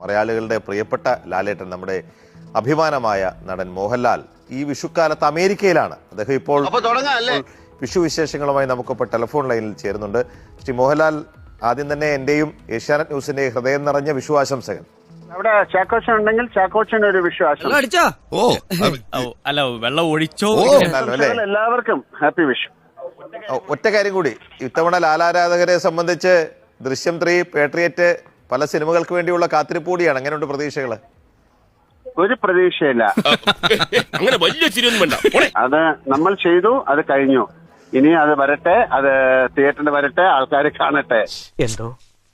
മലയാളികളുടെ പ്രിയപ്പെട്ട ലാലേട്ടൻ, നമ്മുടെ അഭിമാനമായ നടൻ മോഹൻലാൽ ഈ വിഷുക്കാലത്ത് അമേരിക്കയിലാണ്. അദ്ദേഹം ഇപ്പോൾ വിഷു വിശേഷങ്ങളുമായി നമുക്കിപ്പോൾ ടെലിഫോൺ ലൈനിൽ ചേരുന്നുണ്ട്. ശ്രീ മോഹൻലാൽ, ആദ്യം തന്നെ എന്റെയും ഏഷ്യാനെറ്റ് ന്യൂസിന്റെ ഹൃദയം നിറഞ്ഞ വിഷു ആശംസകൾ. അവിടെ ചാക്കോച്ചൻ ഉണ്ടെങ്കിൽ ചാക്കോച്ചൻ ഒരു വിഷു ആശംസ. അല്ല, വെള്ളം ഒഴിച്ചോ? എല്ലാവർക്കും ഹാപ്പി വിഷു. ഒറ്റ കാര്യം കൂടി, ഇത്തവണ ലാലാരാധകരെ സംബന്ധിച്ച് ദൃശ്യം 3, പേട്രിയറ്റ് പല സിനിമകൾക്ക് വേണ്ടിയുള്ള കാത്തിരിപ്പ് കൂടിയാണ്. അങ്ങനെയുണ്ട് പ്രതീക്ഷകള്? ഒരു പ്രതീക്ഷയില്ല. അങ്ങനെ വലിയ ചിരിയൊന്നും വേണ്ട. അത് നമ്മൾ ചെയ്തു, അത് കഴിഞ്ഞു. ഇനി അത് വരട്ടെ, അത് തിയേറ്ററിൽ വരട്ടെ, ആൾക്കാർ കാണട്ടെ. എന്തോ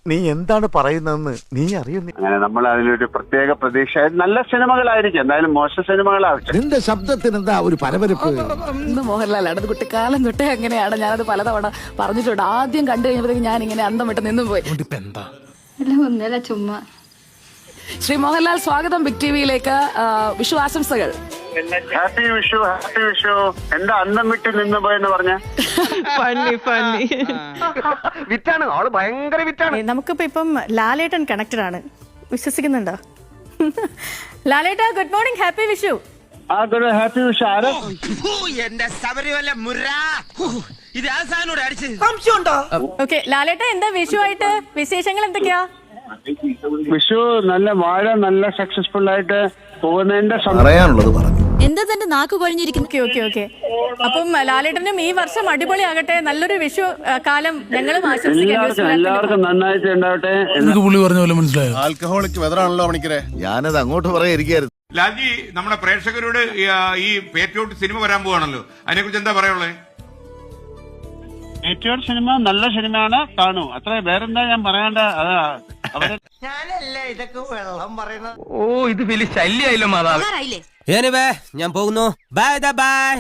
നീ എന്താണ് പറയുന്നതെന്ന് നീ അറിയുന്നു. അങ്ങനെ നമ്മൾ അതിലൊരു പ്രത്യേക പ്രതീക്ഷ. നല്ല സിനിമകളായിരിക്കും, എന്തായാലും മോശം സിനിമകളായിരിക്കും. നിന്റെ ശബ്ദത്തിന് എന്താ ഒരു പരപരപ്പ്? മോഹൻലാലാണ് അത് കുട്ടിക്കാലം തൊട്ടേ അങ്ങനെയാണ്. ഞാനത് പലതവണ പറഞ്ഞിട്ടുണ്ട്. ആദ്യം കണ്ടു കഴിഞ്ഞപ്പോഴത്തേക്ക് ഞാൻ ഇങ്ങനെ അന്തം വിട്ട് നിന്നും പോയി. ഒന്നല്ല ചുമ്മാ. ശ്രീ മോഹൻലാൽ, സ്വാഗതം ബിഗ് ടിവിയിലേക്ക്. വിഷു ആശംസകൾ. Happy Vishu, happy Vishu. എന്താ അന്തം വിട്ട് നിന്ന് പോയെന്ന് പറഞ്ഞ? വിറ്റാണ് ആള്, ഭയങ്കര വിറ്റാണ്. നമുക്കിപ്പോ ഇപ്പം ലാലേട്ടൻ കണക്റ്റഡ് ആണ്, വിശ്വസിക്കുന്നുണ്ടോ? ലാലേട്ട, ഗുഡ് മോർണിംഗ്, ഹാപ്പി വിഷു. ആ ഗുഡ് ഹാപ്പി വിഷു. ആരോ എന്റെ ശബരിമല മുര ഇത് ആ സാധനോട് അടിച്ച് ഓക്കെ ലാലേട്ട, എന്താ വിഷു ആയിട്ട് വിശേഷങ്ങൾ എന്തൊക്കെയാ? വിഷു നല്ല വാഴ നല്ല സക്സസ്ഫുൾ ആയിട്ട് പോകുന്നതിന്റെ പറയാനുള്ളത് പറഞ്ഞു. എന്താ തന്റെ നാക്ക് കൊഴിഞ്ഞിരിക്കുന്നു? Okay okay okay. അപ്പം ലാലേട്ടനും ഈ വർഷം അടിപൊളിയാകട്ടെ, നല്ലൊരു വിഷു കാലം ഞങ്ങളും ആശംസിക്കാം. എല്ലാവർക്കും നന്നായിട്ട് ഉണ്ടാവട്ടെ. പുള്ളി പറഞ്ഞ പോലെ മനസ്സിലായോ? ആൽക്കഹോളിക് വെതറാണല്ലോ പണിക്കരെ. ഞാനത് അങ്ങോട്ട് പറയാതിരിക്കായിരുന്നു. ലാൽജി, നമ്മുടെ പ്രേക്ഷകരോട് ഈ പേട്രിയോട്ട് സിനിമ വരാൻ പോവാണല്ലോ, അതിനെ കുറിച്ച് എന്താ പറയാനുള്ളത്? പേട്രിയോട്ട് സിനിമ നല്ല സിനിമയാണ്, കാണൂ. അത്ര വേറെന്താ ഞാൻ പറയണ്ട. ഞാനല്ലേ ഇതൊക്കെ വെള്ളം പറയുന്നത്. ഓ, ഇത് വലിയ ശല്യായില്ലോ മാതാവ്. ഞാൻ പോകുന്നു. Bye bye.